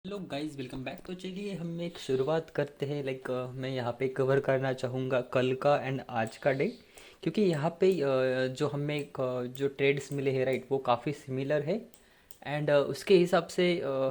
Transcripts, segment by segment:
Hello guys, welcome back. तो चलिए हम एक शुरुआत करते हैं। मैं यहाँ पे कवर करना चाहूँगा कल का एंड आज का डे, क्योंकि यहाँ पे जो हमें जो ट्रेड्स मिले हैं, राइट, वो काफ़ी सिमिलर है। एंड उसके हिसाब से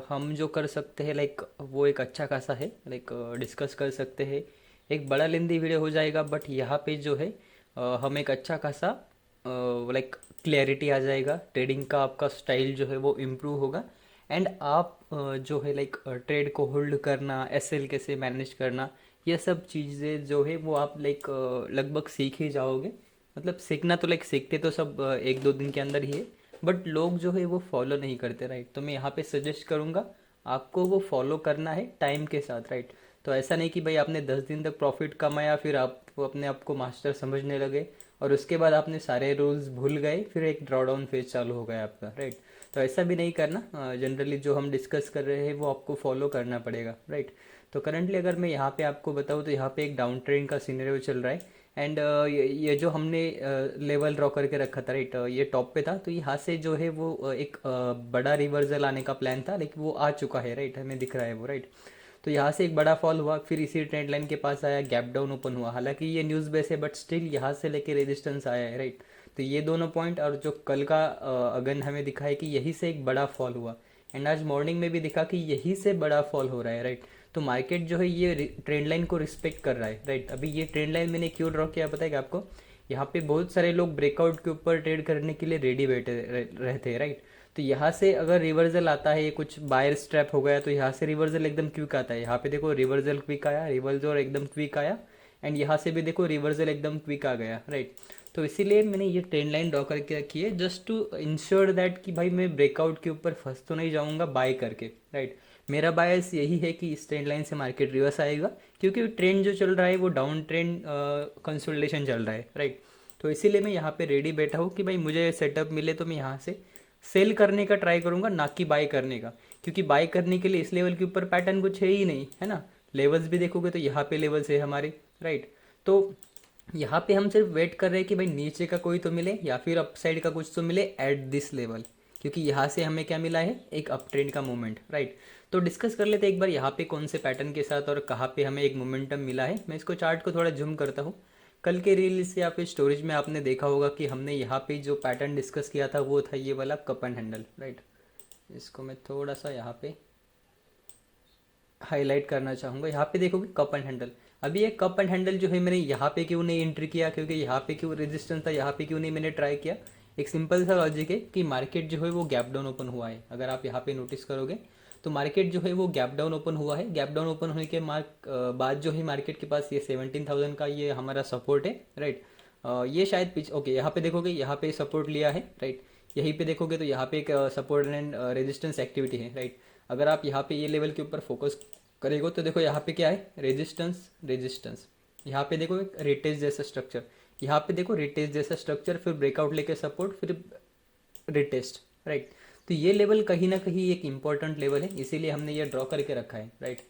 हम जो कर सकते हैं, वो एक अच्छा खासा है, डिस्कस कर सकते हैं। एक बड़ा लेंदी वीडियो हो जाएगा, बट यहाँ पे जो है हम एक अच्छा खासा क्लैरिटी आ जाएगा। ट्रेडिंग का आपका स्टाइल जो है वो इम्प्रूव होगा। एंड आप जो है ट्रेड को होल्ड करना, एसएल कैसे मैनेज करना, ये सब चीज़ें जो है वो आप लगभग सीख ही जाओगे। मतलब सीखना तो सीखते तो सब एक दो दिन के अंदर ही है, बट लोग जो है वो फॉलो नहीं करते, राइट। तो मैं यहाँ पे सजेस्ट करूँगा आपको वो फॉलो करना है टाइम के साथ, राइट। तो ऐसा नहीं कि भाई आपने 10 दिन तक प्रॉफिट कमाया, फिर आप अपने आप को मास्टर समझने लगे और उसके बाद आपने सारे रूल्स भूल गए, फिर एक ड्रॉडाउन फेज चालू हो गया आपका, राइट। तो ऐसा भी नहीं करना। जनरली जो हम डिस्कस कर रहे हैं वो आपको फॉलो करना पड़ेगा, राइट। तो करंटली अगर मैं यहाँ पे आपको बताऊँ तो यहाँ पे एक डाउन ट्रेंड का सिनेरियो चल रहा है। एंड ये जो हमने लेवल ड्रॉ करके रखा था, राइट, ये टॉप पे था। तो यहाँ से जो है वो एक बड़ा रिवर्सल आने का प्लान था, लेकिन वो आ चुका है, राइट, हमें दिख रहा है वो, राइट। तो यहाँ से एक बड़ा फॉल हुआ, फिर इसी ट्रेंड लाइन के पास आया, गैप डाउन ओपन हुआ। हालांकि ये न्यूज़ बेस है, बट स्टिल यहाँ से लेके रेजिस्टेंस आया है, राइट। तो ये दोनों पॉइंट, और जो कल का अगन हमें दिखा है कि यही से एक बड़ा फॉल हुआ। एंड आज मॉर्निंग में भी दिखा कि यही से बड़ा फॉल हो रहा है, राइट। तो मार्केट जो है ये ट्रेंड लाइन को रिस्पेक्ट कर रहा है, राइट। अभी ये ट्रेंड लाइन मैंने क्यों ड्रॉ किया पता है क्या आपको? यहाँ पे बहुत सारे लोग ब्रेकआउट के ऊपर ट्रेड करने के लिए रेडी बैठे रहते हैं, राइट। तो यहाँ से अगर रिवर्सल आता है, कुछ बायर स्ट्रैप हो गया, तो यहाँ से रिवर्सल एकदम क्विक आता है। यहाँ पे देखो रिवर्सल क्विक आया, रिवर्सल एकदम क्विक आया। एंड यहाँ से भी देखो रिवर्सल एकदम क्विक आ गया, राइट। तो इसीलिए मैंने ये ट्रेंड लाइन ड्रॉ करके रखी है, जस्ट टू इंश्योर दैट कि भाई मैं ब्रेकआउट के ऊपर फंस तो नहीं जाऊँगा बाय करके, राइट। मेरा बायस यही है कि इस ट्रेंड लाइन से मार्केट रिवर्स आएगा, क्योंकि ट्रेंड जो चल रहा है वो डाउन ट्रेंड कंसोलिडेशन चल रहा है, राइट। तो इसीलिए मैं यहाँ पे रेडी बैठा हूँ कि भाई मुझे सेटअप मिले तो मैं यहाँ से सेल करने का ट्राई करूंगा, ना कि बाय करने का। क्योंकि बाय करने के लिए इस लेवल के ऊपर पैटर्न कुछ है ही नहीं, है ना। लेवल्स भी देखोगे तो यहाँ पे लेवल्स है हमारे, राइट। तो यहाँ पे हम सिर्फ वेट कर रहे हैं कि भाई नीचे का कोई तो मिले या फिर अपसाइड का कुछ तो मिले एट दिस लेवल, क्योंकि यहाँ से हमें क्या मिला है, एक अप ट्रेंड का मूवमेंट, राइट। तो डिस्कस कर लेते हैं एक बार यहाँ पे कौन से पैटर्न के साथ और कहाँ पे हमें एक मोमेंटम मिला है। मैं इसको चार्ट को थोड़ा जूम करता हूँ। कल के रील्स या फिर स्टोरेज में आपने देखा होगा कि हमने यहाँ पे जो पैटर्न डिस्कस किया था वो था ये वाला कप एंड हैंडल, राइट। इसको मैं थोड़ा सा यहाँ पे हाईलाइट करना चाहूँगा। यहाँ पे देखोगे कप एंड हैंडल। अभी ये कप एंड हैंडल जो है मैंने यहाँ पे क्यों नहीं एंट्री किया, क्योंकि यहाँ पे क्यों रेजिस्टेंस था, यहाँ पे क्यों नहीं मैंने ट्राई किया। एक सिंपल सा लॉजिक है कि मार्केट जो है वो गैप डाउन ओपन हुआ है। अगर आप यहाँ पे नोटिस करोगे तो मार्केट जो है वो गैप डाउन ओपन हुआ है। गैप डाउन ओपन होने के बाद जो है मार्केट के पास ये 17,000 का ये हमारा सपोर्ट है, राइट। ये शायद पिच ओके, यहाँ पे देखोगे यहाँ पे सपोर्ट लिया है, राइट। यहीं पे देखोगे तो यहाँ पे एक सपोर्ट एंड रेजिस्टेंस एक्टिविटी है, राइट। अगर आप यहाँ पे ये लेवल के ऊपर फोकस करेगा तो देखो यहाँ पे क्या है, रेजिस्टेंस रेजिस्टेंस। यहाँ पे देखो एक रिटेज जैसा स्ट्रक्चर, यहाँ पे देखो रिटेज जैसा स्ट्रक्चर, फिर ब्रेकआउट लेके सपोर्ट, फिर रिटेस्ट, राइट। तो ये लेवल कहीं ना कहीं एक इंपॉर्टेंट लेवल है, इसीलिए हमने ये ड्रॉ करके रखा है, राइट।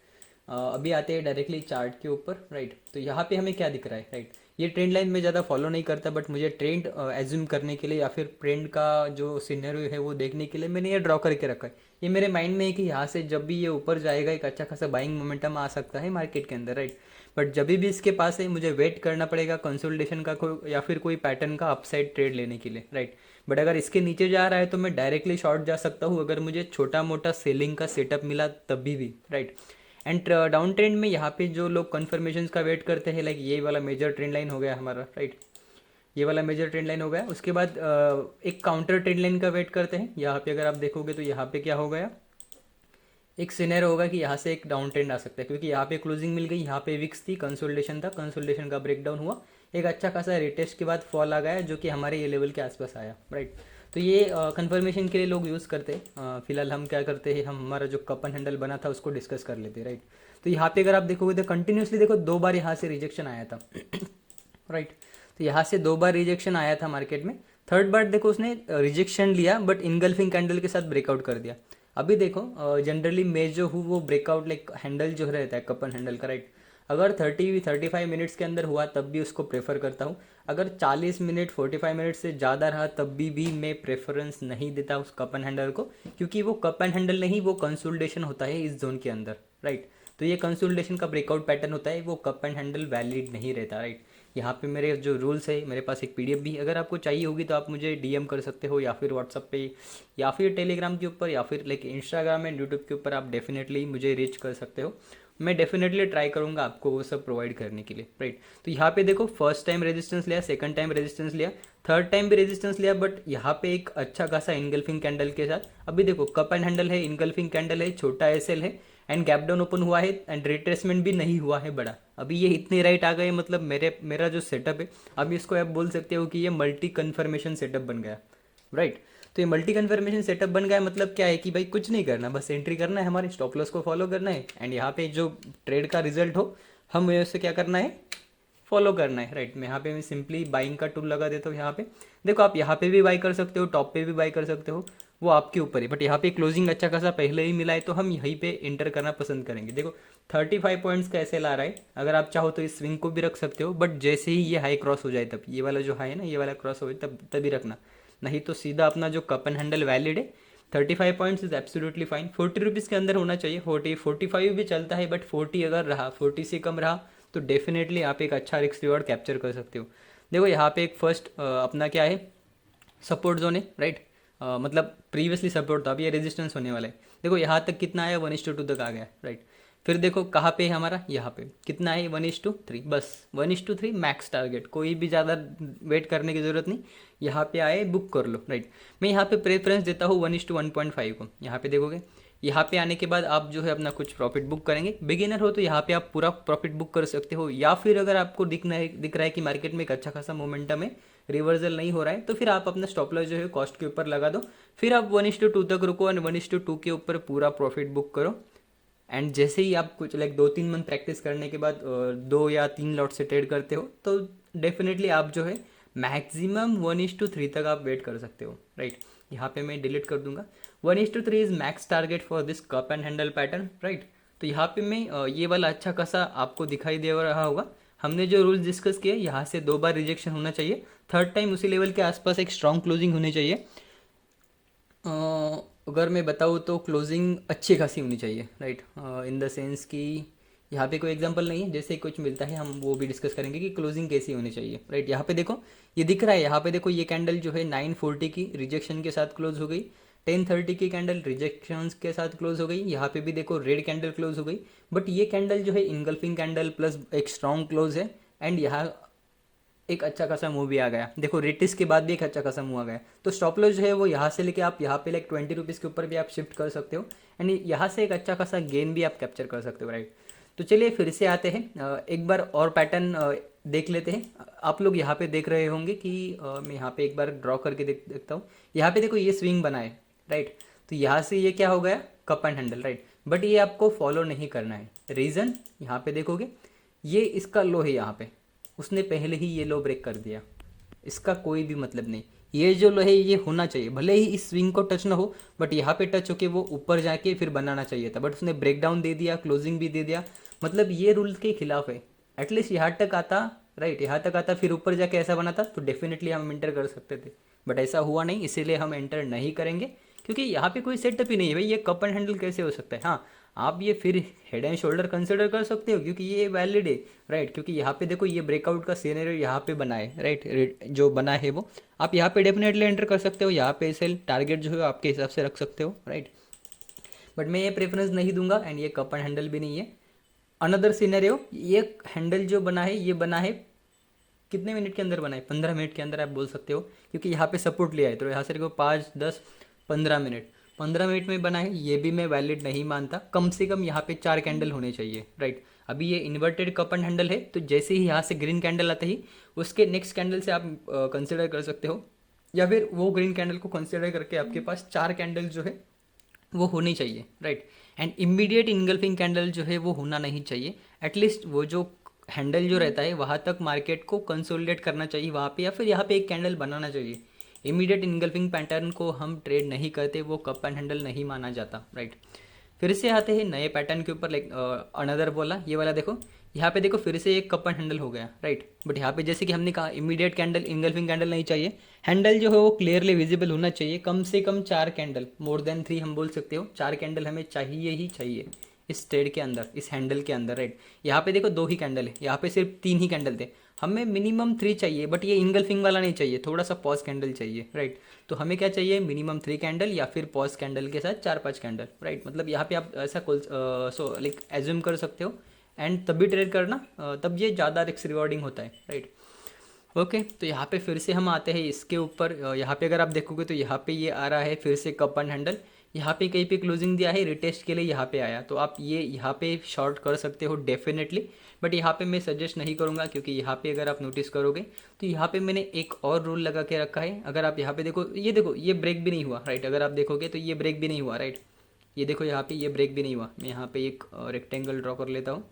अभी आते हैं डायरेक्टली चार्ट के ऊपर, राइट। तो यहाँ पे हमें क्या दिख रहा है, राइट। ये ट्रेंड लाइन में ज़्यादा फॉलो नहीं करता, बट मुझे ट्रेंड एज्यूम करने के लिए या फिर ट्रेंड का जो सिनेरियो है वो देखने के लिए मैंने ये ड्रॉ करके रखा है। ये मेरे माइंड में है कि यहाँ से जब भी ये ऊपर जाएगा एक अच्छा खासा बाइंग मोमेंटम आ सकता है मार्केट के अंदर, राइट। बट जब भी इसके पास है मुझे वेट करना पड़ेगा कंसोलिडेशन का या फिर कोई पैटर्न का अपसाइड ट्रेड लेने के लिए, राइट। बट अगर इसके नीचे जा रहा है तो मैं डायरेक्टली शॉर्ट जा सकता हूँ, अगर मुझे छोटा मोटा सेलिंग का सेटअप मिला तभी भी, राइट। एंड डाउन ट्रेंड में यहाँ पे जो लोग कन्फर्मेशन का वेट करते हैं, ये वाला मेजर ट्रेंड लाइन हो गया हमारा, राइट। ये वाला मेजर ट्रेंड लाइन हो गया। उसके बाद एक काउंटर ट्रेंड लाइन का वेट करते हैं। यहाँ पे अगर आप देखोगे तो यहाँ पे क्या हो गया, एक सिनेरियो होगा कि यहाँ से एक डाउन ट्रेंड आ सकता है, क्योंकि यहाँ पे क्लोजिंग मिल गई, यहाँ पे विक्स थी, कंसोलिडेशन था, कंसोलिडेशन का ब्रेकडाउन हुआ, एक अच्छा खासा रिटेस्ट के बाद फॉल आ गया जो कि हमारे ये लेवल के आसपास आया, राइट। तो ये कंफर्मेशन के लिए लोग यूज़ करते हैं। फिलहाल हम क्या करते हैं, हम हमारा जो कपन हैंडल बना था उसको डिस्कस कर लेते हैं, राइट। तो यहाँ पे अगर आप देखोगे तो कंटिन्यूसली देखो 2 बार यहाँ से रिजेक्शन आया था राइट। तो यहाँ से 2 बार रिजेक्शन आया था मार्केट में। थर्ड बार देखो उसने रिजेक्शन लिया बट इनगल्फिंग कैंडल के साथ ब्रेकआउट कर दिया। अभी देखो जनरली मैं जो हूँ वो ब्रेकआउट हैंडल जो रहता है कपन हैंडल का, राइट, अगर 30-35 मिनट्स के अंदर हुआ तब भी उसको प्रेफर करता हूँ। अगर 40 मिनट 45 मिनट से ज़्यादा रहा तब भी मैं प्रेफरेंस नहीं देता उस कप एंड हैंडल को, क्योंकि वो कप एंड हैंडल नहीं, वो कंसोलिडेशन होता है इस जोन के अंदर, राइट। तो ये कंसोलिडेशन का ब्रेकआउट पैटर्न होता है, वो कप एंड हैंडल वैलिड नहीं रहता, राइट। यहाँ पे मेरे जो रूल्स है, मेरे पास एक पीडीएफ भी, अगर आपको चाहिए होगी तो आप मुझे डीएम कर सकते हो, या फिर व्हाट्सअप पे, या फिर टेलीग्राम के ऊपर, या फिर लाइक इंस्टाग्राम एंड यूट्यूब के ऊपर आप डेफिनेटली मुझे रीच कर सकते हो। मैं डेफिनेटली ट्राई करूंगा आपको वो सब प्रोवाइड करने के लिए, राइट। तो यहाँ पे देखो, फर्स्ट टाइम रेजिस्टेंस लिया, सेकंड टाइम रेजिस्टेंस लिया, थर्ड टाइम भी रेजिस्टेंस लिया, बट यहाँ पे एक अच्छा खासा इनगल्फिंग कैंडल के साथ, अभी देखो कप एंड हैंडल है, इनगल्फिंग कैंडल है, छोटा एसएल है, एंड गैप डाउन ओपन हुआ है, एंड रिट्रेसमेंट भी नहीं हुआ है बड़ा। अभी ये इतने राइट आ गए, मतलब मेरा जो सेटअप है, अभी इसको आप बोल सकते हो कि ये मल्टी कन्फर्मेशन सेटअप बन गया, राइट। तो ये मल्टी कन्फर्मेशन सेटअप बन गया, मतलब क्या है कि भाई कुछ नहीं करना, बस एंट्री करना है, हमारे स्टॉप लॉस को फॉलो करना है, एंड यहाँ पे जो ट्रेड का रिजल्ट हो हमें उससे क्या करना है, फॉलो करना है, राइट। मैं यहाँ पे मैं सिंपली बाइंग का टूल लगा देता हूँ। यहाँ पे देखो, आप यहाँ पे भी बाई कर सकते हो, टॉप पे भी बाई कर सकते हो, वो आपके ऊपर है, बट यहाँ पे क्लोजिंग अच्छा खासा पहले ही मिला है, तो हम यहीं पे इंटर करना पसंद करेंगे। देखो 35 पॉइंट्स का ऐसे ला रहा है, अगर आप चाहो तो इस स्विंग को भी रख सकते हो, बट जैसे ही ये हाई क्रॉस हो जाए, तब ये वाला जो हाई है ना, ये वाला क्रॉस हो जाए तब तभी रखना, नहीं तो सीधा अपना जो कप एंड हैंडल वैलिड है, 35 points is absolutely fine. 40 rupees के अंदर होना चाहिए, 45 भी चलता है, बट 40 अगर रहा, 40 से कम रहा तो डेफिनेटली आप एक अच्छा रिस्क रिवॉर्ड कैप्चर कर सकते हो। देखो यहाँ पे एक फर्स्ट अपना क्या है, सपोर्ट जोन है, राइट। मतलब प्रीवियसली सपोर्ट था, अब ये रेजिस्टेंस होने वाला है। देखो यहाँ तक कितना आया, 1:2 तक आ गया, राइट। फिर देखो कहाँ पे है हमारा, यहाँ पे कितना है, 1:3, बस 1:3 मैक्स टारगेट, कोई भी ज़्यादा वेट करने की ज़रूरत नहीं, यहाँ पे आए बुक कर लो, राइट। मैं यहाँ पे प्रेफरेंस देता हूँ 1:1.5 को। यहाँ पे देखोगे, यहाँ पे आने के बाद आप जो है अपना कुछ प्रॉफिट बुक करेंगे, बिगिनर हो तो यहाँ पे आप पूरा प्रॉफिट बुक कर सकते हो, या फिर अगर आपको दिख रहा है कि मार्केट में एक अच्छा खासा मोमेंटम है, रिवर्सल नहीं हो रहा है, तो फिर आप अपना स्टॉप लॉस जो है कॉस्ट के ऊपर लगा दो, फिर आप 1:2 तक रुको, और 1:2 के ऊपर पूरा प्रॉफिट बुक करो। एंड जैसे ही आप कुछ लाइक 2-3 मंथ प्रैक्टिस करने के बाद 2 या 3 लॉट से ट्रेड करते हो, तो डेफिनेटली आप जो है मैक्सिमम 1:3 तक आप वेट कर सकते हो, राइट। यहाँ पे मैं डिलीट कर दूंगा, 1:3 is max target for this cup and handle pattern, right. तो यहाँ पे मैं ये वाला अच्छा खासा आपको दिखाई दे रहा होगा, हमने जो रूल्स डिस्कस किए, यहाँ से 2 बार रिजेक्शन होना चाहिए, थर्ड टाइम उसी लेवल के आसपास एक स्ट्रॉन्ग क्लोजिंग होनी चाहिए। अगर मैं बताऊँ तो क्लोजिंग अच्छी खासी होनी चाहिए, राइट। इन द सेंस कि यहाँ पे कोई एग्जांपल नहीं है, जैसे कुछ मिलता है हम वो भी डिस्कस करेंगे कि क्लोजिंग कैसी होनी चाहिए, राइट। यहाँ पे देखो, ये दिख रहा है, यहाँ पे देखो ये कैंडल जो है 9:40 की रिजेक्शन के साथ क्लोज हो गई, 10:30 की कैंडल रिजेक्शन के साथ क्लोज हो गई, यहाँ पे भी देखो रेड कैंडल क्लोज हो गई, बट ये कैंडल जो है इनगल्फिंग कैंडल प्लस एक स्ट्रॉन्ग क्लोज है, एंड यहाँ एक अच्छा खासा मूव भी आ गया। देखो रेटिस के बाद भी एक अच्छा खासा मूव आ गया, तो स्टॉप लॉस जो है वो यहाँ से लेके आप यहाँ पे लाइक 20 रुपीज़ के ऊपर भी आप शिफ्ट कर सकते हो, एंड यहाँ से एक अच्छा खासा गेन भी आप कैप्चर कर सकते हो, राइट। तो चलिए फिर से आते हैं, एक बार और पैटर्न देख लेते हैं। आप लोग यहाँ पे देख रहे होंगे कि मैं यहाँ पे एक बार ड्रॉ करके देखता हूँ। यहाँ पे देखो ये स्विंग बना है, राइट। तो यहाँ से ये क्या हो गया, cup and handle, right. But ये आपको फॉलो नहीं करना है, रीज़न यहाँ पे देखोगे, ये इसका लो है, यहाँ पे उसने पहले ही ये लो ब्रेक कर दिया, इसका कोई भी मतलब नहीं। ये जो लो है ये होना चाहिए, भले ही इस स्विंग को टच ना हो, बट यहाँ पे टच होके वो ऊपर जाके फिर बनाना चाहिए था, बट उसने ब्रेक डाउन दे दिया, क्लोजिंग भी दे दिया, मतलब ये रूल के खिलाफ है। एटलीस्ट यहाँ तक आता, राइट, यहाँ तक आता फिर ऊपर जाके ऐसा बनाता तो डेफिनेटली हम एंटर कर सकते थे, बट ऐसा हुआ नहीं, इसीलिए हम एंटर नहीं करेंगे, क्योंकि यहाँ पे कोई सेटअप ही नहीं है भाई। ये कप एंड हैंडल कैसे हो सकता है? हाँ, आप ये फिर हेड एंड शोल्डर कंसिडर कर सकते हो, क्योंकि ये वैलिड है, राइट। क्योंकि यहाँ पे देखो ये ब्रेकआउट का सीनरी यहाँ पे बना है, राइट, जो बना है वो आप यहाँ पे डेफिनेटली एंटर कर सकते हो, यहाँ पे सेल टारगेट जो है आपके हिसाब से रख सकते हो, राइट। बट मैं ये प्रेफरेंस नहीं दूंगा, एंड ये कप एंड हैंडल भी नहीं है। अनदर सीनरियो, ये हैंडल जो बना है ये बना है कितने मिनट के अंदर बना है, 15 मिनट के अंदर आप बोल सकते हो, क्योंकि यहाँ पे सपोर्ट लिया है, तो यहाँ से देखो 5, 10, 15 मिनट, 15 मिनट में बना है, ये भी मैं वैलिड नहीं मानता। कम से कम यहाँ पे 4 कैंडल होने चाहिए, राइट। अभी ये इन्वर्टेड कप एंड हैंडल है, तो जैसे ही यहाँ से ग्रीन कैंडल आते ही उसके नेक्स्ट कैंडल से आप कंसिडर कर सकते हो, या फिर वो ग्रीन कैंडल को कंसिडर करके आपके पास 4 कैंडल जो है वो होनी चाहिए, right. And immediate engulfing candle जो है वो होना नहीं चाहिए, एटलीस्ट वो जो हैंडल जो रहता है वहाँ तक मार्केट को कंसोलिडेट करना चाहिए वहाँ पे, या फिर यहाँ पे एक कैंडल बनाना चाहिए। इमीडिएट इनगल्फिंग पैटर्न को हम ट्रेड नहीं करते, वो कप एंड हैंडल नहीं माना जाता, राइट। फिर से आते हैं नए पैटर्न के ऊपर, लाइक अनदर बोला, ये वाला देखो, यहाँ पे देखो फिर से एक कप एंड हैंडल हो गया, राइट। बट यहाँ पे जैसे कि हमने कहा इमीडिएट कैंडल, इंगल्फिंग कैंडल नहीं चाहिए। हैंडल जो है वो क्लियरली विजिबल होना चाहिए, कम से कम 4 कैंडल, मोर देन 3 हम बोल सकते हो, 4 कैंडल हमें चाहिए ही चाहिए इस ट्रेड के अंदर, इस हैंडल के अंदर, राइट। यहाँ पे देखो 2 ही कैंडल है, यहाँ पे सिर्फ 3 ही कैंडल थे, हमें मिनिमम 3 चाहिए, बट ये इंगल्फिंग वाला नहीं चाहिए, थोड़ा सा पॉज कैंडल चाहिए, राइट। तो हमें क्या चाहिए, मिनिमम 3 कैंडल या फिर पॉज कैंडल के साथ 4-5 कैंडल, राइट। मतलब यहाँ पे आप ऐसा लाइक एज्यूम कर सकते हो, एंड तब भी ट्रेड करना, तब ये ज़्यादा रिस्क रिवॉर्डिंग होता है, राइट। ओके, तो यहाँ पे फिर से हम आते हैं इसके ऊपर। यहाँ पे अगर आप देखोगे तो यहाँ पे ये आ रहा है फिर से कप एंड हैंडल, यहाँ पे कहीं पे क्लोजिंग दिया है, रिटेस्ट के लिए यहाँ पे आया, तो आप ये यहाँ पे शॉर्ट कर सकते हो डेफिनेटली। बट यहाँ पे मैं सजेस्ट नहीं करूँगा, क्योंकि यहाँ पे अगर आप नोटिस करोगे तो यहाँ पे मैंने एक और रूल लगा के रखा है। अगर आप यहाँ पे देखो ये ब्रेक भी नहीं हुआ, राइट। अगर आप देखोगे तो ये ब्रेक भी नहीं हुआ, राइट। ये देखो यहाँ पे ये ब्रेक भी नहीं हुआ। मैं यहाँ पे एक रेक्टेंगल ड्रॉ कर लेता हूँ।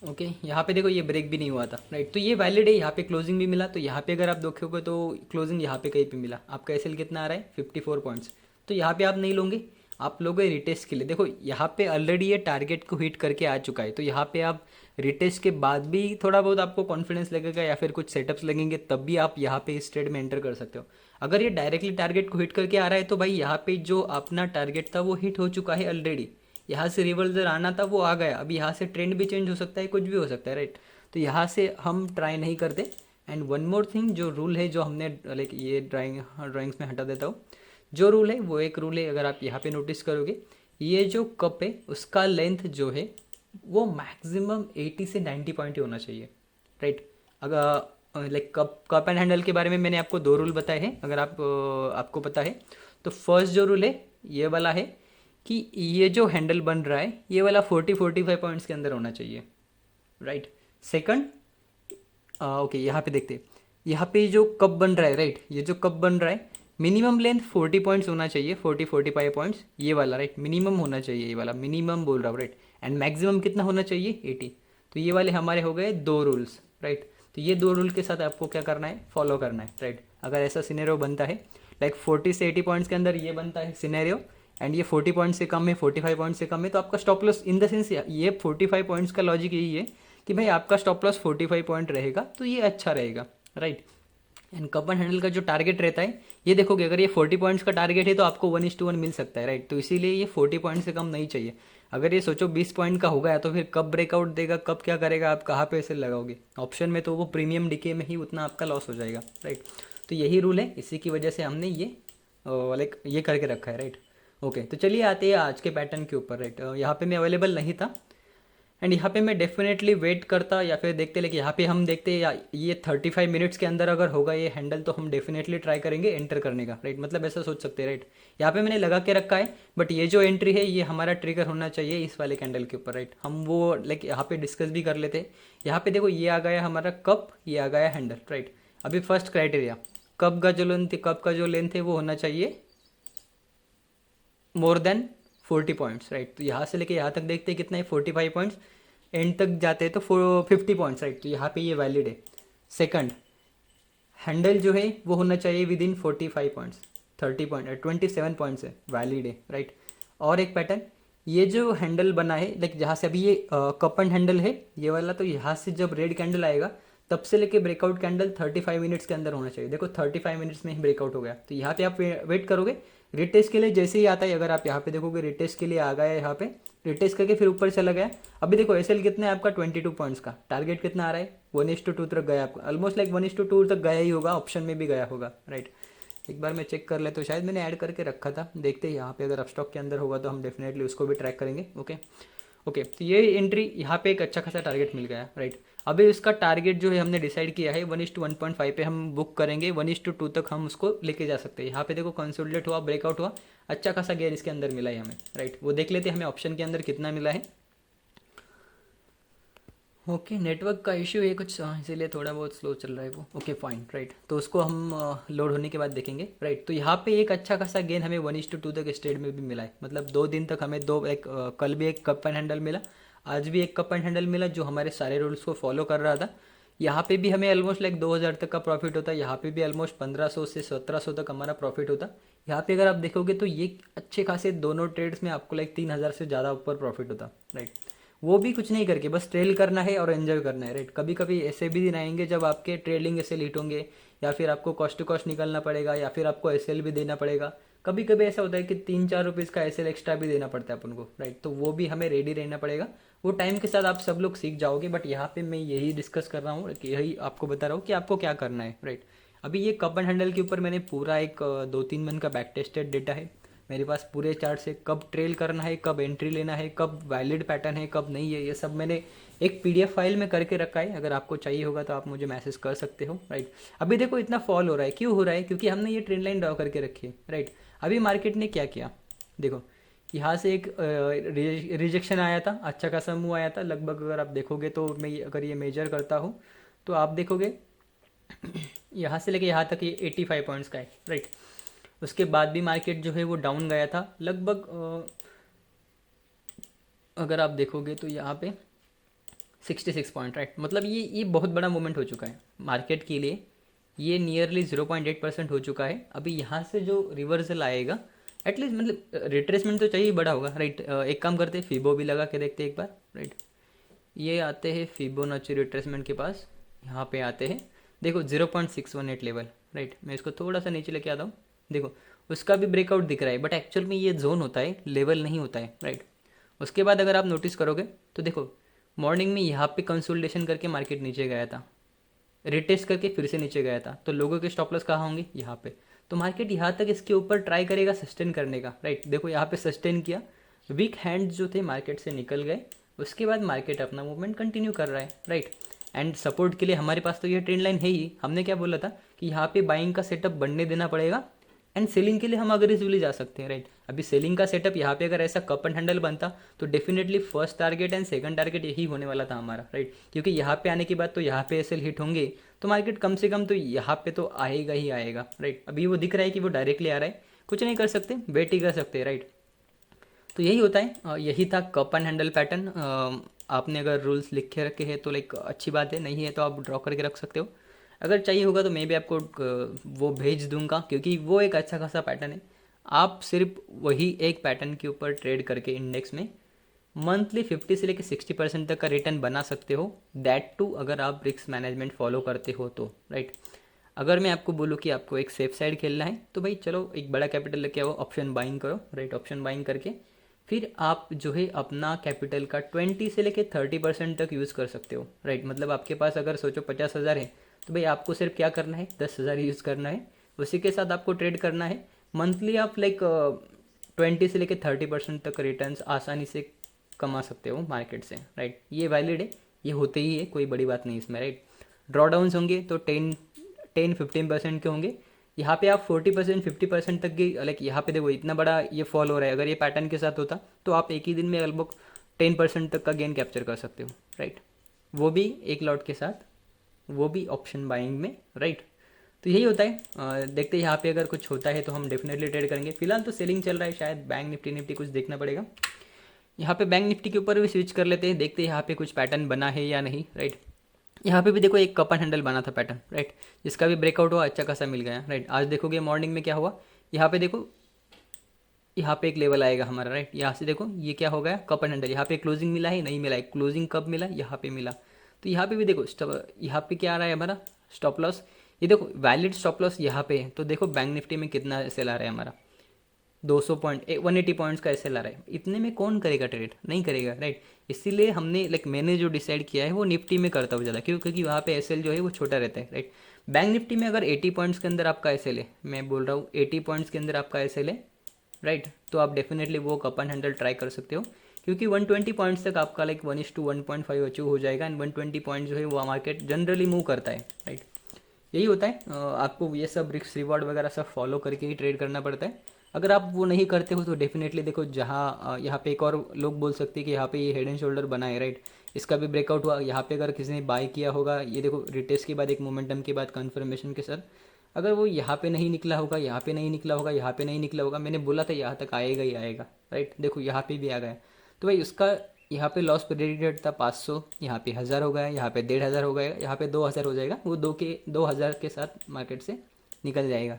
ओके, यहाँ पे देखो ये ब्रेक भी नहीं हुआ था, राइट। तो ये वैलिड है, यहाँ पे क्लोजिंग भी मिला। तो यहाँ पे अगर आप देखोगे तो क्लोजिंग यहाँ पे कहीं पे मिला, आपका एसएल कितना आ रहा है 54 पॉइंट्स। तो यहाँ पे आप नहीं लोगे, आप लोगे रिटेस्ट के लिए। देखो यहाँ पे ऑलरेडी ये टारगेट को हिट करके आ चुका है, तो यहाँ पे आप रिटेस्ट के बाद भी थोड़ा बहुत आपको कॉन्फिडेंस लगेगा या फिर कुछ सेटअप्स लगेंगे, तब भी आप यहाँ पे इस ट्रेड में एंटर कर सकते हो। अगर ये डायरेक्टली टारगेट को हिट करके आ रहा है तो भाई यहाँ पे जो अपना टारगेट था वो हिट हो चुका है ऑलरेडी। यहाँ से रिवर्सल आना था वो आ गया, अभी यहाँ से ट्रेंड भी चेंज हो सकता है, कुछ भी हो सकता है, राइट। तो यहाँ से हम ट्राई नहीं करते। एंड वन मोर थिंग, जो रूल है जो हमने लाइक ये ड्राइंग्स में हटा देता हूँ, जो रूल है वो एक रूल है, अगर आप यहाँ पे नोटिस करोगे, ये जो कप है उसका लेंथ जो है वो मैक्सिमम 80 से 90 पॉइंट ही होना चाहिए, राइट। अगर लाइक कप एंड हैंडल के बारे में मैंने आपको 2 रूल बताए हैं, अगर आपको पता है तो फर्स्ट जो रूल है ये वाला है कि ये जो हैंडल बन रहा है ये वाला 40-45 पॉइंट्स के अंदर होना चाहिए, राइट। सेकंड, ओके यहाँ पे देखते हैं, यहाँ पे जो कप बन रहा है, राइट, ये जो कप बन रहा है मिनिमम लेंथ 40 पॉइंट्स होना चाहिए, 40-45 पॉइंट्स, ये वाला, राइट। मिनिमम होना चाहिए, ये वाला मिनिमम बोल रहा हूँ, राइट। एंड मैक्सिमम कितना होना चाहिए 80। तो ये वाले हमारे हो गए 2 रूल्स, राइट। तो ये 2 रूल के साथ आपको क्या करना है, फॉलो करना है, राइट। अगर ऐसा सिनेरियो बनता है लाइक 40 से 80 पॉइंट्स के अंदर ये बनता है सिनेरियो, एंड ये 40 पॉइंट से कम है, 45 पॉइंट से कम है, तो आपका stop loss in the sense, ये 45 पॉइंट्स का लॉजिक यही है कि भाई आपका स्टॉप लॉस 45 पॉइंट रहेगा, तो ये अच्छा रहेगा, right. And cup and handle का जो टारगेट रहता है, ये देखोगे अगर ये 40 पॉइंट्स का टारगेट है तो आपको 1:1 मिल सकता है, राइट। तो इसीलिए ये 40 पॉइंट से कम नहीं चाहिए। अगर ये सोचो 20 पॉइंट का हो गया तो फिर कब ब्रेकआउट देगा, कब क्या करेगा, आप कहाँ पे ऐसे लगाओगे ऑप्शन में, तो वो प्रीमियम डीके में ही उतना आपका लॉस हो जाएगा, राइट। तो यही रूल है, इसी की वजह से हमने ये लाइक ये करके रखा है, राइट। ओके, तो चलिए आते हैं आज के पैटर्न के ऊपर, राइट। यहाँ पे मैं अवेलेबल नहीं था, एंड यहाँ पे मैं डेफिनेटली वेट करता या फिर देखते, लेकिन यहाँ पे हम देखते या ये 35 मिनट्स के अंदर अगर होगा ये हैंडल तो हम डेफिनेटली ट्राई करेंगे एंटर करने का, राइट। मतलब ऐसा सोच सकते हैं, राइट। यहाँ पे मैंने लगा के रखा है, बट ये जो एंट्री है ये हमारा ट्रिगर होना चाहिए इस वाले कैंडल के ऊपर, राइट। हम वो लाइक यहाँ पे डिस्कस भी कर लेते हैं। यहाँ पे देखो ये आ गया हमारा कप, ये आ गया हैंडल, राइट। अभी फर्स्ट क्राइटेरिया, कप का जो लेंथ है वो होना चाहिए मोर देन 40 पॉइंट्स, राइट। तो यहाँ से लेके यहाँ तक देखते हैं कितना है 45 पॉइंट्स, एंड तक जाते हैं तो 50 पॉइंट्स, राइट। तो यहाँ पे ये वैलिड है। सेकंड, हैंडल जो है वो होना चाहिए with in 45 points, 30 point 27 points है, वैलिड है, राइट। और एक पैटर्न, ये जो हैंडल बना है लाइक जहाँ से अभी ये कप एंड हैंडल है ये वाला, तो यहाँ से जब रेड कैंडल आएगा तब से लेके ब्रेकआउट कैंडल 35 मिनट्स के अंदर होना चाहिए। देखो 35 मिनट्स में ही ब्रेकआउट हो गया, तो यहाँ पे आप वेट करोगे रिटेस्ट के लिए, जैसे ही आता है अगर आप यहाँ पे देखोगे रिटेस्ट के लिए आ गया, यहाँ पे रिटेस्ट करके फिर ऊपर चला गया। अभी देखो एसएल कितना है आपका 22 पॉइंट्स का, टारगेट कितना आ रहा है 1:2 तक गया आपका, ऑलमोस्ट लाइक 1:2 तक गया ही होगा, ऑप्शन में भी गया होगा, राइट। एक बार मैं चेक कर ले, तो शायद मैंने ऐड करके रखा था, देखते हैं यहाँ पे अगर अपस्टॉक के अंदर होगा तो हम डेफिनेटली उसको भी ट्रैक करेंगे। ओके ओके, तो ये एंट्री यहाँ पे एक अच्छा खासा टारगेट मिल गया, राइट। अभी इसका टारगेट जो है हमने डिसाइड किया है 1:1.5 पे हम बुक करेंगे, 1:2 तक हम उसको लेके जा सकते हैं। यहाँ पे देखो कंसोलिडेट हुआ, ब्रेकआउट हुआ, अच्छा खासा गेयर इसके अंदर मिला है हमें, राइट। वो देख लेते हैं हमें ऑप्शन के अंदर कितना मिला है। ओके, नेटवर्क का इश्यू है कुछ, इसीलिए थोड़ा बहुत स्लो चल रहा है वो। Okay fine, right. तो उसको हम लोड होने के बाद देखेंगे, राइट। तो यहाँ पे एक अच्छा खासा गेन हमें 1:2 तक स्टेट में भी मिला है, मतलब 2 दिन तक हमें कल भी एक कप एंड हैंडल मिला, आज भी एक कप एंड हैंडल मिला जो हमारे सारे रूल्स को फॉलो कर रहा था। यहाँ पे भी हमें ऑलमोस्ट लाइक 2000 तक का प्रॉफिट होता है, यहाँ पे भी ऑलमोस्ट 1500 से 1700 तक हमारा प्रॉफिट होता। यहाँ पे अगर आप देखोगे तो ये अच्छे खासे दोनों ट्रेड्स में आपको लाइक 3000 से ज़्यादा ऊपर प्रॉफिट होता, राइट। वो भी कुछ नहीं करके बस ट्रेल करना है और एंजॉय करना है, राइट। कभी कभी ऐसे भी दिन आएंगे जब आपके ट्रेलिंग ऐसे हिट होंगे, या फिर आपको कॉस्ट टू कॉस्ट निकलना पड़ेगा, या फिर आपको एसएल भी देना पड़ेगा। कभी कभी ऐसा होता है कि 3-4 रुपीज़ का एसएल एक्स्ट्रा भी देना पड़ता है अपन को, राइट। तो वो भी हमें रेडी रहना पड़ेगा। वो टाइम के साथ आप सब लोग सीख जाओगे, बट यहाँ पे मैं यही डिस्कस कर रहा हूँ कि यही आपको बता रहा हूँ कि आपको क्या करना है, राइट। अभी ये कप एंड हैंडल के ऊपर मैंने पूरा एक 2-3 मंथ का बैक टेस्टेड डेटा है मेरे पास, पूरे चार्ट से कब ट्रेल करना है, कब एंट्री लेना है, कब वैलिड पैटर्न है, कब नहीं है, ये सब मैंने एक पीडीएफ फाइल में करके रखा है। अगर आपको चाहिए होगा तो आप मुझे मैसेज कर सकते हो, राइट। अभी देखो इतना फॉल हो रहा है, क्यों हो रहा है? क्योंकि हमने ये ट्रेंड लाइन ड्रॉ करके रखी है, राइट। अभी मार्केट ने क्या किया, देखो यहाँ से एक रिजेक्शन आया था, अच्छा खासा मूव आया था लगभग। अगर आप देखोगे तो मैं अगर ये मेजर करता हूँ तो आप देखोगे यहाँ से लेके यहाँ तक ये 85 पॉइंट्स का है, राइट। उसके बाद भी मार्केट जो है वो डाउन गया था लगभग अगर आप देखोगे तो यहाँ पे 66 पॉइंट, राइट। मतलब ये बहुत बड़ा मूवमेंट हो चुका है मार्केट के लिए। ये नियरली 0.8% हो चुका है। अभी यहाँ से जो रिवर्सल आएगा, एटलीस्ट मतलब रिट्रेसमेंट तो चाहिए बड़ा होगा, राइट। एक काम करते हैं, फिबो भी लगा के देखते हैं एक बार, राइट। ये आते हैं फिबोनाची रिट्रेसमेंट के पास, यहाँ पे आते हैं, देखो 0.618 लेवल, राइट। मैं इसको थोड़ा सा नीचे लेके आता हूँ, देखो उसका भी ब्रेकआउट दिख रहा है, बट एक्चुअल में ये जोन होता है, लेवल नहीं होता है, राइट। उसके बाद अगर आप नोटिस करोगे तो देखो मॉर्निंग में यहाँ पे कंसोलिडेशन करके मार्केट नीचे गया था, रिटेस्ट करके फिर से नीचे गया था, तो लोगों के स्टॉप लॉस कहाँ होंगे? यहाँ पे। तो मार्केट यहाँ तक इसके ऊपर ट्राई करेगा सस्टेन करने का, राइट। देखो यहाँ पे सस्टेन किया, वीक हैंड्स जो थे मार्केट से निकल गए, उसके बाद मार्केट अपना मूवमेंट कंटिन्यू कर रहा है, राइट। एंड सपोर्ट के लिए हमारे पास तो ये ट्रेंड लाइन है ही। हमने क्या बोला था कि यहाँ पे बाइंग का सेटअप बनने देना पड़ेगा, एंड सेलिंग के लिए हम अग्रेसिवली जा सकते हैं, राइट। अभी सेलिंग का सेटअप यहाँ पे अगर ऐसा कप एंड हैंडल बनता तो definitely first target and second target यही होने वाला था हमारा, राइट। क्योंकि यहाँ पे आने के बाद तो यहाँ पे एसएल हिट होंगे, तो मार्केट कम से कम तो यहाँ पे तो आएगा ही आएगा, राइट। अभी वो दिख रहा है कि वो डायरेक्टली आ रहा है, कुछ नहीं कर सकते, वेट ही कर सकते हैं, राइट। तो यही होता है, यही था कप एंड हैंडल पैटर्न। आपने अगर रूल्स लिखे रखे हैं तो लाइक अच्छी बात है, नहीं है तो आप ड्रॉ करके रख सकते हो। अगर चाहिए होगा तो मैं भी आपको वो भेज दूंगा, क्योंकि वो एक अच्छा खासा पैटर्न है। आप सिर्फ वही एक पैटर्न के ऊपर ट्रेड करके इंडेक्स में मंथली 50 से लेकर 60% तक का रिटर्न बना सकते हो, दैट टू अगर आप रिस्क मैनेजमेंट फॉलो करते हो तो, राइट। अगर मैं आपको बोलूँ कि आपको एक सेफ साइड खेलना है तो भाई चलो एक बड़ा कैपिटल लेके आओ, ऑप्शन बाइंग करो, राइट। ऑप्शन बाइंग करके फिर आप जो है अपना कैपिटल का 20 से लेके 30% तक यूज़ कर सकते हो, राइट। मतलब आपके पास अगर सोचो 50,000 है तो भाई आपको सिर्फ क्या करना है, 10,000 यूज़ करना है, उसी के साथ आपको ट्रेड करना है। मंथली आप लाइक 20 से लेके 30% तक रिटर्न्स आसानी से कमा सकते हो मार्केट से, राइट। ये वैलिड है, ये होते ही है, कोई बड़ी बात नहीं इसमें, राइट। ड्रॉडाउंस होंगे तो 10-15% के होंगे। यहाँ पे आप 40% 50% तक की, लाइक यहाँ पे देखो इतना बड़ा ये फॉल हो रहा है, अगर ये पैटर्न के साथ होता तो आप एक ही दिन में लगभग 10% तक का गेन कैप्चर कर सकते हो, राइट। वो भी एक लॉट के साथ, वो भी ऑप्शन बाइंग में, राइट। तो यही होता है। देखते हैं यहाँ पे अगर कुछ होता है तो हम डेफिनेटली ट्रेड करेंगे। फिलहाल तो सेलिंग चल रहा है, शायद बैंक निफ्टी कुछ देखना पड़ेगा। यहाँ पे बैंक निफ्टी के ऊपर भी स्विच कर लेते हैं, देखते हैं यहाँ पे कुछ पैटर्न बना है या नहीं, राइट। यहाँ पे भी देखो एक कप एंड हैंडल बना था पैटर्न, राइट, जिसका भी ब्रेकआउट हुआ, अच्छा खासा मिल गया, राइट। आज देखोगे मॉर्निंग में क्या हुआ, यहाँ पे देखो, यहाँ पे एक लेवल आएगा हमारा, राइट। यहाँ से देखो ये क्या हो गया, कप एंड हैंडल। यहाँ पे क्लोजिंग मिला है, नहीं मिला है, क्लोजिंग कब मिला, यहाँ पे मिला। तो यहाँ पे भी देखो यहाँ पे क्या आ रहा है हमारा स्टॉप लॉस, ये देखो वैलिड स्टॉप लॉस यहाँ पे है। तो देखो बैंक निफ्टी में कितना सेल आ रहा है हमारा, 200 पॉइंट 180 पॉइंट्स का ऐसे ला रहा है। इतने में कौन करेगा ट्रेड, नहीं करेगा, राइट। इसीलिए हमने लाइक मैंने जो डिसाइड किया है वो निफ्टी में करता हूँ ज़्यादा, क्यों? क्योंकि वहाँ पे एसएल जो है वो छोटा रहता है, राइट। बैंक निफ्टी में अगर 80 पॉइंट्स के अंदर आपका एसएल है, मैं बोल रहा हूँ 80 पॉइंट्स के अंदर आपका एसएल है, राइट, तो आप डेफिनेटली वो कप एंड हैंडल ट्राई कर सकते हो, क्योंकि 120 पॉइंट्स तक आपका लाइक 1:1.5 अचीव हो जाएगा। एंड 120 पॉइंट जो है वो मार्केट जनरली मूव करता है, राइट। यही होता है। आपको ये सब रिस्क रिवॉर्ड वगैरह सब फॉलो करके ही ट्रेड करना पड़ता है। अगर आप वो नहीं करते हो तो डेफिनेटली देखो, जहाँ यहाँ पे एक और लोग बोल सकते हैं कि यहाँ पे ये हेड एंड शोल्डर बना है, राइट, इसका भी ब्रेकआउट हुआ। यहाँ पे अगर किसी ने बाय किया होगा, ये देखो रिटेस्ट के बाद एक मोमेंटम के बाद कंफर्मेशन के साथ, अगर वो यहाँ पे नहीं निकला होगा, यहाँ पे नहीं निकला होगा, यहाँ पे नहीं निकला होगा, मैंने बोला था यहाँ तक आएगा ही आएगा, राइट। देखो यहाँ पे भी आ गया, तो भाई उसका यहाँ पे लॉस प्रेडिक्टेड था 500, यहाँ पे 1000 हो गया, यहाँ पे 1500 हो गया, यहाँ पे 2000 हो जाएगा। वो 2000 के साथ मार्केट से निकल जाएगा।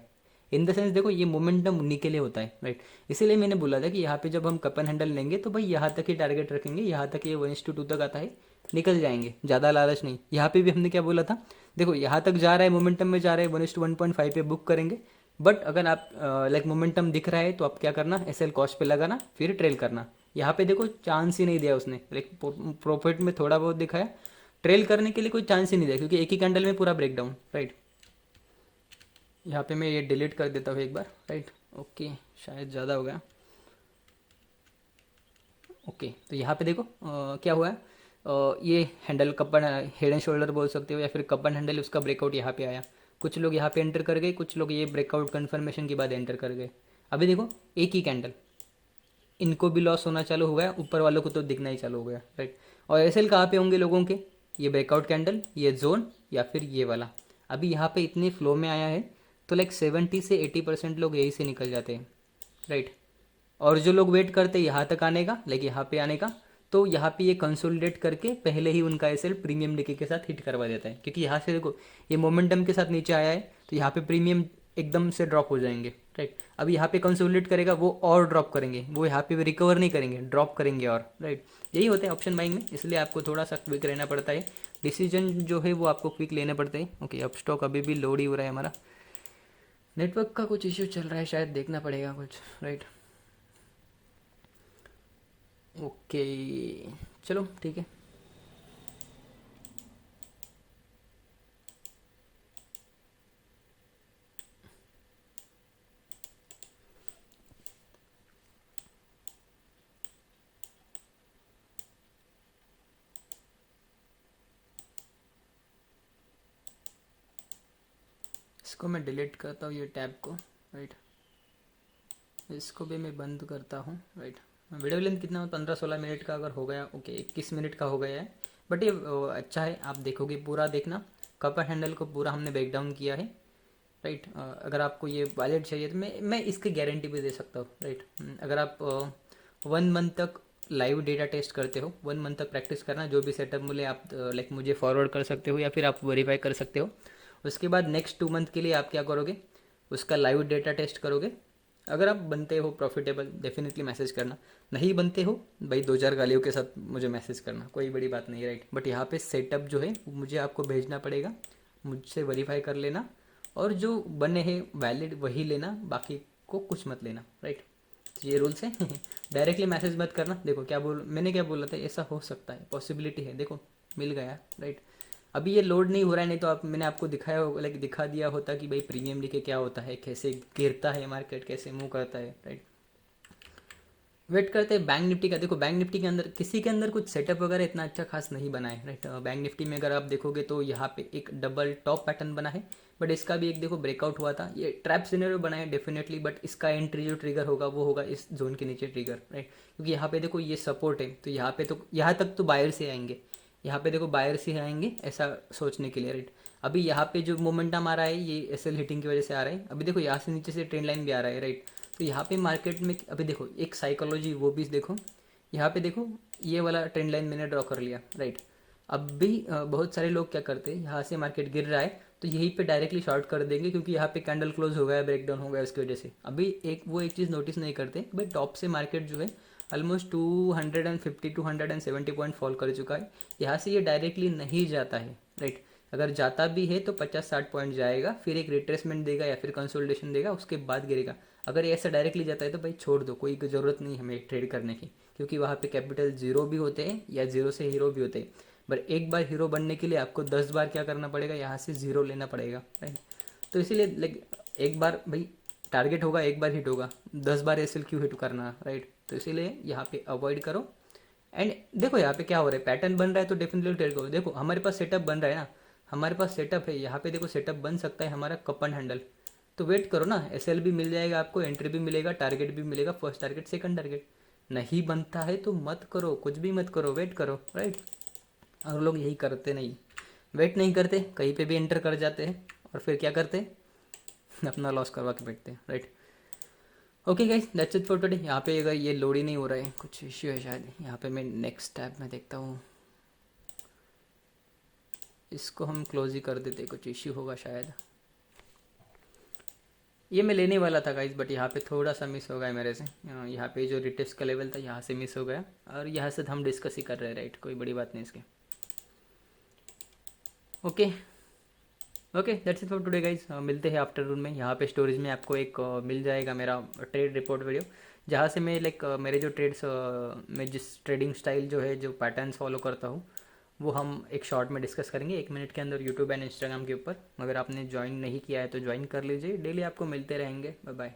इन द सेंस देखो ये मोमेंटम उन्हीं के लिए होता है, राइट। इसीलिए मैंने बोला था कि यहाँ पे जब हम कप एंड हैंडल लेंगे तो भाई यहाँ तक ही टारगेट रखेंगे, यहाँ तक ये 1:2 तक आता है, निकल जाएंगे, ज़्यादा लालच नहीं। यहाँ पे भी हमने क्या बोला था, देखो यहाँ तक जा रहा है, मोमेंटम में जा रहा है, 1:1.5 पे बुक करेंगे। बट अगर आप लाइक मोमेंटम दिख रहा है तो आप क्या करना, एसएल कॉस्ट पे लगाना, फिर ट्रेल करना। यहाँ पे देखो चांस ही नहीं दिया उसने, लाइक प्रॉफिट में थोड़ा बहुत दिखाया, ट्रेल करने के लिए कोई चांस ही नहीं दिया, क्योंकि एक ही कैंडल में पूरा ब्रेकडाउन, राइट। यहाँ पे मैं ये डिलीट कर देता हूँ एक बार, राइट। ओके, शायद ज़्यादा हो गया। ओके, तो यहाँ पे देखो क्या हुआ है, ये handle Kapan head and shoulder बोल सकते हो या फिर कपन हैंडल, उसका ब्रेकआउट यहाँ पे आया। कुछ लोग यहाँ पे एंटर कर गए, कुछ लोग ये ब्रेकआउट कन्फर्मेशन के बाद एंटर कर गए। अभी देखो एक ही कैंडल, इनको भी लॉस होना चालू हो गया, ऊपर वालों को तो दिखना ही चालू हो गया, राइट। और एसएल कहाँ पे होंगे लोगों के, ये ब्रेकआउट कैंडल, ये जोन, या फिर ये वाला। अभी यहाँ पे इतने फ्लो में आया है तो लाइक 70 से 80% लोग यही से निकल जाते हैं, राइट। और जो लोग वेट करते हैं यहाँ तक आने का, लाइक यहाँ पे आने का, तो यहाँ पे ये कंसोलिडेट करके पहले ही उनका एसएल प्रीमियम डिके के साथ हिट करवा देता है, क्योंकि यहाँ से देखो ये मोमेंटम के साथ नीचे आया है तो यहाँ पे प्रीमियम एकदम से ड्रॉप हो जाएंगे, राइट। अब यहाँ पे कंसोलिडेट करेगा, वो और ड्रॉप करेंगे, वो यहाँ पे रिकवर नहीं करेंगे, ड्रॉप करेंगे और, राइट। यही होता है ऑप्शन बाइंग में, इसलिए आपको थोड़ा सा क्विक रहना पड़ता है, डिसीजन जो है वो आपको क्विक लेने पड़ते हैं। ओके, अब स्टॉक अभी भी लोड ही हो रहा है हमारा, नेटवर्क का कुछ इश्यू चल रहा है शायद, देखना पड़ेगा कुछ, राइट। ओके, चलो ठीक है। इसको मैं डिलीट करता हूँ ये टैब को, राइट। इसको भी मैं बंद करता हूँ, राइट। वीडियो लेंथ कितना, 15-16 मिनट का अगर हो गया, ओके 21 मिनट का हो गया है, बट ये अच्छा है, आप देखोगे पूरा देखना, कपर हैंडल को पूरा हमने ब्रेक डाउन किया है, राइट। अगर आपको ये वैलिड चाहिए तो मैं इसकी गारंटी भी दे सकता हूँ, राइट। अगर आप 1 मंथ तक लाइव डेटा टेस्ट करते हो, 1 मंथ तक प्रैक्टिस करना, जो भी सेटअप मिले आप लाइक मुझे फॉरवर्ड कर सकते हो या फिर आप वेरीफाई कर सकते हो। उसके बाद नेक्स्ट 2 मंथ के लिए आप क्या करोगे, उसका लाइव डेटा टेस्ट करोगे। अगर आप बनते हो प्रॉफिटेबल, डेफिनेटली मैसेज करना, नहीं बनते हो भाई 2-4 गालियों के साथ मुझे मैसेज करना, कोई बड़ी बात नहीं, राइट। बट यहाँ पे सेटअप जो है मुझे आपको भेजना पड़ेगा, मुझसे वेरीफाई कर लेना, और जो बने हैं वैलिड वही लेना, बाकी को कुछ मत लेना, राइट। ये रूल्स है। डायरेक्टली मैसेज मत करना। देखो मैंने क्या बोला था, ऐसा हो सकता है, पॉसिबिलिटी है, देखो मिल गया, राइट। अभी ये लोड नहीं हो रहा है, नहीं तो मैंने आपको दिखाया हो, लाइक दिखा दिया होता कि भाई प्रीमियम लिखे क्या होता है, कैसे गिरता है मार्केट, कैसे मूव करता है, राइट। वेट करते हैं बैंक निफ्टी का। देखो बैंक निफ्टी के अंदर किसी के अंदर कुछ सेटअप वगैरह इतना अच्छा खास नहीं बना है, राइट। बैंक निफ्टी में अगर आप देखोगे तो यहाँ पे एक डबल टॉप पैटर्न बना है, बट इसका भी एक देखो ब्रेकआउट हुआ था, ये ट्रैप सिनेरियो बना है डेफिनेटली, बट इसका एंट्री जो ट्रिगर होगा वो होगा इस जोन के नीचे ट्रिगर, राइट। क्योंकि यहाँ पे देखो ये सपोर्ट है, तो यहाँ पे तो यहाँ तक तो बायर से आएंगे, यहाँ पे देखो बायर से आएंगे ऐसा सोचने के लिए, राइट। अभी यहाँ पे जो मोमेंटम आ रहा है ये एसएल हिटिंग की वजह से आ रहा है, अभी देखो यहाँ से नीचे से ट्रेंड लाइन भी आ रहा है, राइट। तो यहाँ पे मार्केट में अभी देखो एक साइकोलॉजी वो भी देखो, यहाँ पे देखो ये वाला ट्रेंड लाइन मैंने ड्रॉ कर लिया, राइट। अब भी बहुत सारे लोग क्या करते हैं, यहाँ से मार्केट गिर रहा है तो यहीं पे डायरेक्टली शॉर्ट कर देंगे, क्योंकि यहाँ पे कैंडल क्लोज हो गया, ब्रेकडाउन हो गया, उसकी वजह से। अभी एक चीज़ नोटिस नहीं करते भाई, टॉप से मार्केट जो है ऑलमोस्ट 250-270 पॉइंट फॉल कर चुका है, यहाँ से ये डायरेक्टली नहीं जाता है, राइट। अगर जाता भी है तो 50-60 पॉइंट जाएगा, फिर एक रिट्रेसमेंट देगा या फिर कंसोलिडेशन देगा, उसके बाद गिरेगा। अगर ये ऐसा डायरेक्टली जाता है तो भाई छोड़ दो, कोई ज़रूरत नहीं हमें ट्रेड करने की, क्योंकि वहाँ पे कैपिटल जीरो भी होते हैं या जीरो से हीरो भी होते हैं। पर एक बार हीरो बनने के लिए आपको 10 बार क्या करना पड़ेगा, यहाँ से जीरो लेना पड़ेगा, राइट। तो इसीलिए लाइक एक बार भाई टारगेट होगा, एक बार हिट होगा, 10 बार एसएल क्यों हिट करना, राइट। तो इसीलिए यहाँ पे अवॉइड करो। एंड देखो यहाँ पे क्या हो रहा है, पैटर्न बन रहा है तो डेफिनेटली ट्रेड करो। देखो हमारे पास सेटअप बन रहा है ना, हमारे पास सेटअप है, यहाँ पे देखो सेटअप बन सकता है हमारा कप एंड हैंडल, तो वेट करो ना, एसएल भी मिल जाएगा आपको, एंट्री भी मिलेगा, टारगेट भी मिलेगा, फर्स्ट टारगेट सेकंड टारगेट। नहीं बनता है तो मत करो, कुछ भी मत करो, वेट करो, राइट। और लोग यही करते नहीं, वेट नहीं करते, कहीं पे भी एंटर कर जाते हैं और फिर क्या करते हैं, अपना लॉस करवा के बैठते हैं, right. Okay guys, that's it for today. यहाँ पे अगर ये लोड ही नहीं हो रहा है, कुछ इश्यू है शायद, यहाँ पे मैं नेक्स्ट टैब में देखता हूँ, इसको हम क्लोज ही कर देते, कुछ इश्यू होगा शायद। ये मैं लेने वाला था गाइज, बट यहाँ पे थोड़ा सा मिस हो गया मेरे से। यहाँ पे जो रिटेस्ट का लेवल था यहाँ से मिस हो गया, और यहाँ से हम डिस्कस ही कर रहे हैं, राइट, कोई बड़ी बात नहीं इसके। Okay, okay, that's it for today guys. मिलते हैं आफ्टरनून में। यहाँ पे स्टोरेज में आपको एक मिल जाएगा मेरा ट्रेड रिपोर्ट वीडियो, जहाँ से मैं लाइक मेरे जो ट्रेड्स, मैं जिस ट्रेडिंग स्टाइल जो है, जो पैटर्न्स फॉलो करता हूँ, वो हम एक शॉर्ट में डिस्कस करेंगे 1 मिनट के अंदर, यूट्यूब एंड इंस्टाग्राम के ऊपर। अगर आपने ज्वाइन नहीं किया है तो ज्वाइन कर लीजिए, डेली आपको मिलते रहेंगे। Bye bye.